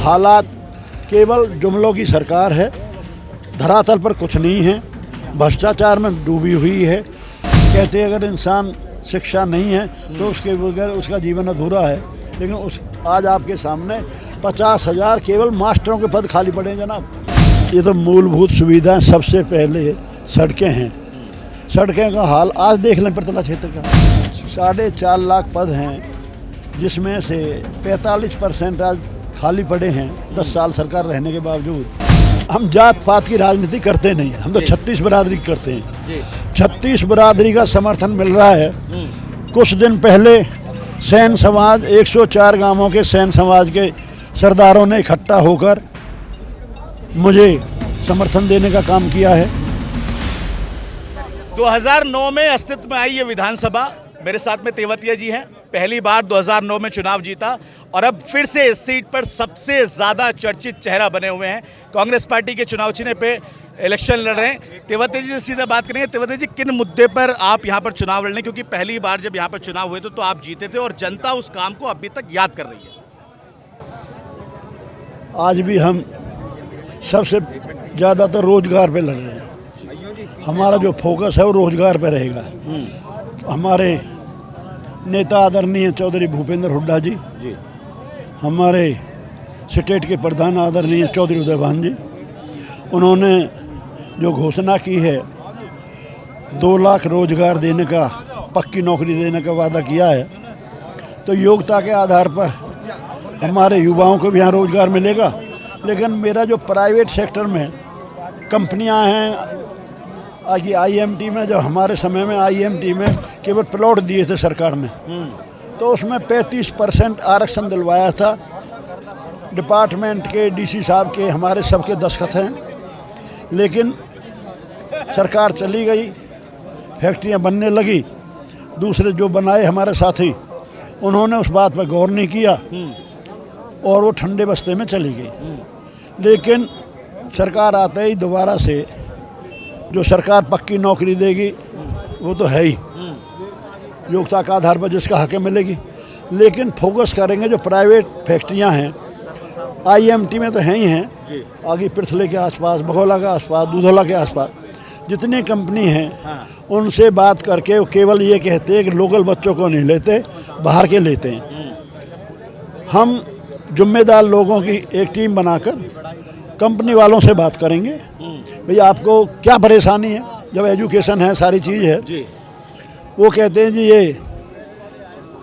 हालात केवल जुमलों की सरकार है, धरातल पर कुछ नहीं है, भ्रष्टाचार में डूबी हुई है। कहते हैं अगर इंसान शिक्षा नहीं है तो उसके बगैर उसका जीवन अधूरा है, लेकिन आज आपके सामने 50,000 केवल मास्टरों के पद खाली पड़े हैं जनाब। ये तो मूलभूत सुविधाएं सबसे पहले सड़कें हैं। सड़कें का हाल आज देख लें प्रतला क्षेत्र का, 4.5 लाख पद हैं जिसमें से 45% आज खाली पड़े हैं 10 साल सरकार रहने के बावजूद। हम जात पात की राजनीति करते नहीं, हम तो 36 बरादरी करते हैं। 36 बरादरी का समर्थन मिल रहा है। कुछ दिन पहले सैन समाज 104 गांवों के सैन समाज के सरदारों ने इकट्ठा होकर मुझे समर्थन देने का काम किया है। 2009 में अस्तित्व में आई ये विधानसभा, मेरे साथ में तेवतिया जी हैं, पहली बार 2009 में चुनाव जीता और अब फिर से इस सीट पर सबसे ज़्यादा चर्चित चेहरा बने हुए हैं। कांग्रेस पार्टी के चुनाव चिन्ह पे इलेक्शन लड़ रहे हैं। तेवतिया जी से सीधा बात करेंगे। तेवतिया जी, किन मुद्दे पर आप यहाँ पर चुनाव लड़ रहे हैं? क्योंकि पहली बार जब यहाँ पर चुनाव हुए तो आप जीते थे और जनता उस काम को अभी तक याद कर रही है। आज भी हम सबसे ज़्यादा तो रोजगार पे लड़ रहे हैं। हमारा जो फोकस है वो रोजगार पे रहेगा। हमारे नेता आदरणीय चौधरी भूपेंद्र हुड्डा जी, हमारे स्टेट के प्रधान आदरणीय चौधरी उदयभान जी, उन्होंने जो घोषणा की है 2 लाख रोजगार देने का, पक्की नौकरी देने का वादा किया है, तो योग्यता के आधार पर हमारे युवाओं को भी यहाँ रोजगार मिलेगा। लेकिन मेरा जो प्राइवेट सेक्टर में कंपनियां हैं, IMT में, जो हमारे समय में IMT में केवल प्लॉट दिए थे सरकार ने, तो उसमें 35% आरक्षण दिलवाया था। डिपार्टमेंट के DC साहब के, हमारे सबके दस्तखत हैं, लेकिन सरकार चली गई, फैक्ट्रियां बनने लगी। दूसरे जो बनाए हमारे साथी, उन्होंने उस बात पर गौर नहीं किया और वो ठंडे बस्ते में चली गई। लेकिन सरकार आते ही दोबारा से जो सरकार पक्की नौकरी देगी वो तो है ही, योग्यता का आधार पर जिसका हक मिलेगी। लेकिन फोकस करेंगे जो प्राइवेट फैक्ट्रियां हैं, IMT में तो हैं ही हैं, आगे पृथले के आसपास, बघौला के आसपास, दूधौला के आसपास जितनी कंपनी हैं, उनसे बात करके वो केवल ये कहते हैं कि लोकल बच्चों को नहीं लेते, बाहर के लेते हैं। हम जिम्मेदार लोगों की एक टीम बनाकर कंपनी वालों से बात करेंगे, भाई आपको क्या परेशानी है, जब एजुकेशन है, सारी चीज़ है। वो कहते हैं जी ये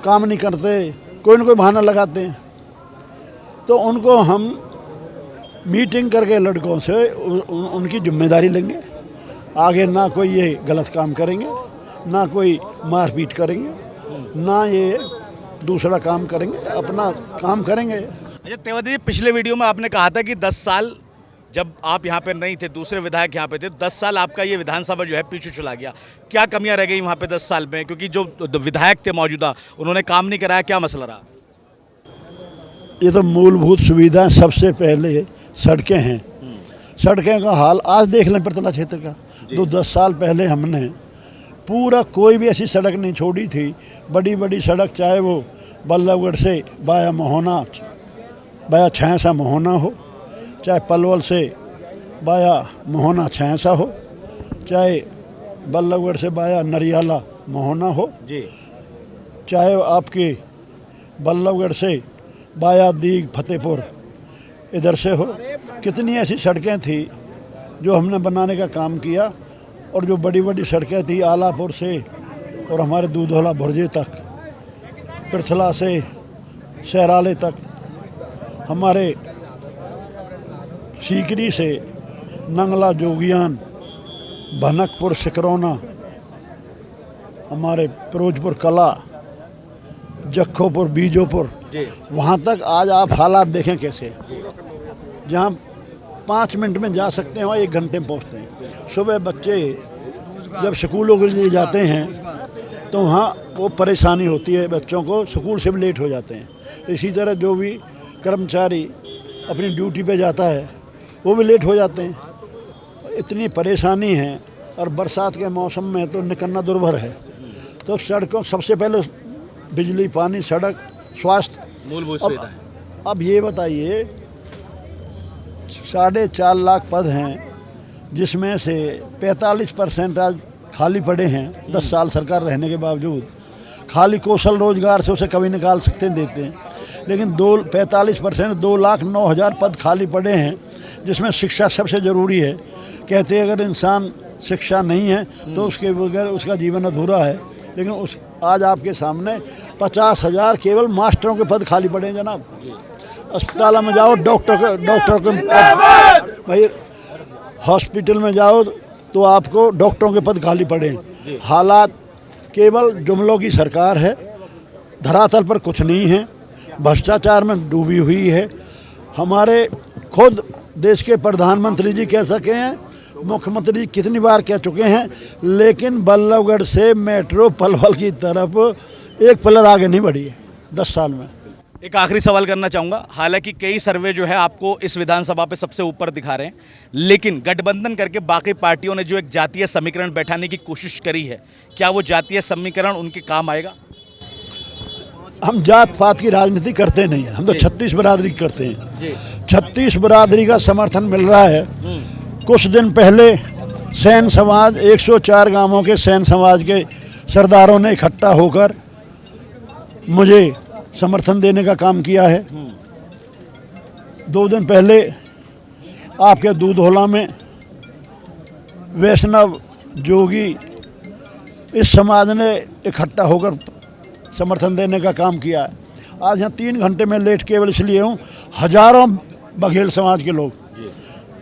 काम नहीं करते, कोई ना कोई बहाना लगाते हैं। तो उनको हम मीटिंग करके लड़कों से उनकी जिम्मेदारी लेंगे, आगे ना कोई ये गलत काम करेंगे, ना कोई मारपीट करेंगे, ना ये दूसरा काम करेंगे, अपना काम करेंगे। अच्छा तेवतिया जी, पिछले वीडियो में आपने कहा था कि 10 साल जब आप यहाँ पे नहीं थे, दूसरे विधायक यहाँ पे थे, 10 साल आपका ये विधानसभा जो है पीछे चला गया। क्या कमियां रह गई वहाँ पे 10 साल में? क्योंकि जो विधायक थे मौजूदा, उन्होंने काम नहीं कराया, क्या मसला रहा? ये तो मूलभूत सुविधाएं सबसे पहले सड़कें हैं। सड़कें का हाल आज देख लें प्रतला क्षेत्र का। 10 साल पहले हमने पूरा कोई भी ऐसी सड़क नहीं छोड़ी थी। बड़ी बड़ी सड़क, चाहे वो बल्लभगढ़ से बाया महोना, बाया छैंसा महोना हो, चाहे पलवल से बाया महोना छैंसा हो, चाहे बल्लभगढ़ से बाया नरियाला महोना हो, चाहे आपके बल्लभगढ़ से बाया दीग फतेहपुर इधर से हो। कितनी ऐसी सड़कें थी जो हमने बनाने का काम किया। और जो बड़ी बड़ी सड़कें थी आलापुर से और हमारे दूधौला भुरजे तक, पृथला से शहराले तक, हमारे सीकरी से नंगला जोगियान, भनकपुर सिकरौना, हमारे फिरोजपुर कला, जक्खोपुर बीजोपुर, वहाँ तक आज आप हालात देखें कैसे। जहाँ 5 मिनट में जा सकते हैं वहाँ 1 घंटे में पहुँचते हैं। सुबह बच्चे जब स्कूलों के लिए जाते हैं तो वहाँ वो परेशानी होती है, बच्चों को स्कूल से भी लेट हो जाते हैं। इसी तरह जो भी कर्मचारी अपनी ड्यूटी पे जाता है वो भी लेट हो जाते हैं। इतनी परेशानी है और बरसात के मौसम में तो निकलना दुर्भर है। तो सड़कों सबसे पहले बिजली, पानी, सड़क, स्वास्थ्य, मूलभूत सुविधाएं। अब ये बताइए 4.5 लाख पद हैं, जिसमें से 45% आज खाली पड़े हैं 10 साल सरकार रहने के बावजूद। खाली कौशल रोजगार से उसे कभी निकाल सकते हैं, देते हैं, लेकिन 45% 2,09,000 पद खाली पड़े हैं, जिसमें शिक्षा सबसे ज़रूरी है। कहते हैं अगर इंसान शिक्षा नहीं है तो उसके बगैर उसका जीवन अधूरा है, लेकिन आज आपके सामने 50,000 केवल मास्टरों के पद खाली पड़े हैं जनाब। अस्पताल में जाओ, डॉक्टर के भाई, हॉस्पिटल में जाओ तो आपको डॉक्टरों के पद खाली पड़े हैं। हालात केवल जुमलों की सरकार है, धरातल पर कुछ नहीं है, भ्रष्टाचार में डूबी हुई है। हमारे खुद देश के प्रधानमंत्री जी कह सके हैं, मुख्यमंत्री जी कितनी बार कह चुके हैं, लेकिन बल्लभगढ़ से मेट्रो पलवल की तरफ एक पिलर आगे नहीं बढ़ी है 10 साल में। एक आखिरी सवाल करना चाहूँगा। हालांकि कई सर्वे जो है आपको इस विधानसभा पे सबसे ऊपर दिखा रहे हैं, लेकिन गठबंधन करके बाकी पार्टियों ने जो एक जातीय समीकरण बैठाने की कोशिश करी है, क्या वो जातीय समीकरण उनके काम आएगा? हम जात पात की राजनीति करते नहीं हैं, हम तो 36 बिरादरी करते हैं। 36 बिरादरी का समर्थन मिल रहा है। कुछ दिन पहले सैन समाज 104 गांवों के सैन समाज के सरदारों ने इकट्ठा होकर मुझे समर्थन देने का काम किया है। 2 दिन पहले आपके दूधोला में वैष्णव जोगी इस समाज ने इकट्ठा होकर समर्थन देने का काम किया है। आज यहाँ 3 घंटे में लेट केवल इसलिए हूँ, हजारों बघेल समाज के लोग,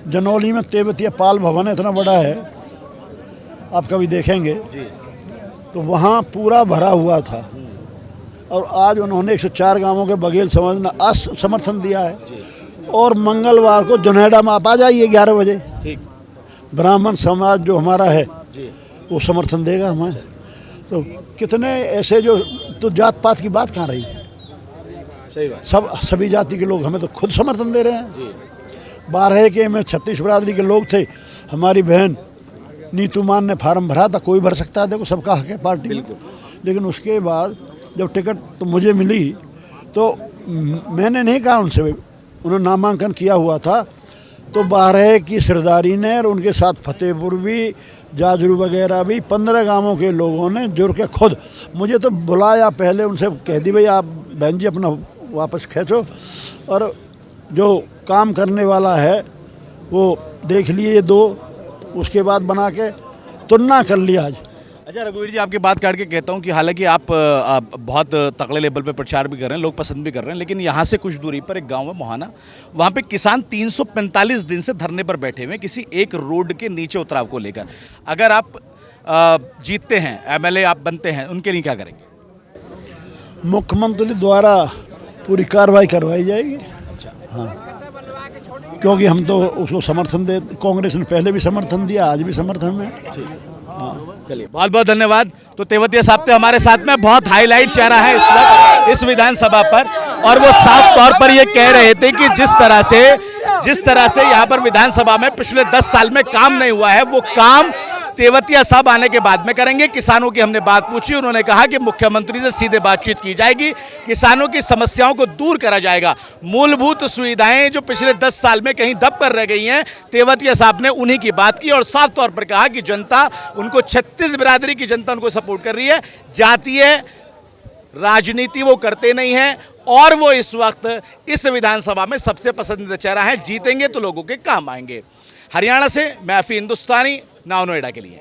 जनौली में तेवतिया पाल भवन इतना बड़ा है, आप कभी देखेंगे, तो वहाँ पूरा भरा हुआ था। और आज उन्होंने 104 गांवों के बघेल समाज ने समर्थन दिया है। और मंगलवार को जुनेडा में आप आ जाइए 11 बजे, ब्राह्मण समाज जो हमारा है वो समर्थन देगा हमें। तो कितने ऐसे जो, तो जात पात की बात कहाँ रही? सही बात। सभी जाति के लोग हमें तो खुद समर्थन दे रहे हैं। 12 के में 36 बिरादरी के लोग थे। हमारी बहन नीतू मान ने फार्म भरा था, कोई भर सकता है, देखो सबका हक है पार्टी में। लेकिन उसके बाद जब टिकट तो मुझे मिली तो मैंने नहीं कहा उनसे, उन्होंने नामांकन किया हुआ था, तो 12 की सरदारी ने और उनके साथ फतेहपुर भी, जाजरू वगैरह भी 15 गांवों के लोगों ने जुड़ के खुद मुझे तो बुलाया। पहले उनसे कह दी भाई आप बहन जी अपना वापस खींचो, और जो काम करने वाला है वो देख लिए 2, उसके बाद बना के तुलना कर लिया आज। अच्छा रघुवीर जी, आपकी बात काट के कहता हूँ कि हालांकि आप बहुत तगड़े लेवल पे प्रचार भी कर रहे हैं, लोग पसंद भी कर रहे हैं, लेकिन यहाँ से कुछ दूरी पर एक गांव है मोहाना, वहाँ पे किसान 345 दिन से धरने पर बैठे हुए हैं किसी एक रोड के नीचे उतराव को लेकर। अगर आप जीतते हैं, MLA आप बनते हैं, उनके लिए क्या करेंगे? मुख्यमंत्री द्वारा पूरी कार्रवाई करवाई जाएगी। हाँ, क्योंकि हम तो उसको समर्थन दे, कांग्रेस ने पहले भी समर्थन दिया, आज भी समर्थन में। चलिए, बहुत बहुत धन्यवाद। तो तेवतिया साहब तो हमारे साथ में बहुत हाईलाइट चेहरा है इस वक्त इस विधानसभा पर, और वो साफ तौर पर ये कह रहे थे कि जिस तरह से यहाँ पर विधानसभा में पिछले 10 साल में काम नहीं हुआ है, वो काम तेवतिया साहब आने के बाद में करेंगे। किसानों की हमने बात पूछी, उन्होंने कहा कि मुख्यमंत्री से सीधे बातचीत की जाएगी, किसानों की समस्याओं को दूर करा जाएगा। मूलभूत सुविधाएं जो पिछले 10 साल में कहीं दब कर रह गई हैं, तेवतिया साहब ने उन्हीं की बात की और साफ तौर पर कहा कि जनता उनको 36 बिरादरी की जनता उनको सपोर्ट कर रही है। जातीय राजनीति वो करते नहीं हैं, और वो इस वक्त इस विधानसभा में सबसे पसंदीदा चेहरा है। जीतेंगे तो लोगों के काम आएंगे। हरियाणा से मैं अफी हिंदुस्तानी, नाव नोएडा के लिए।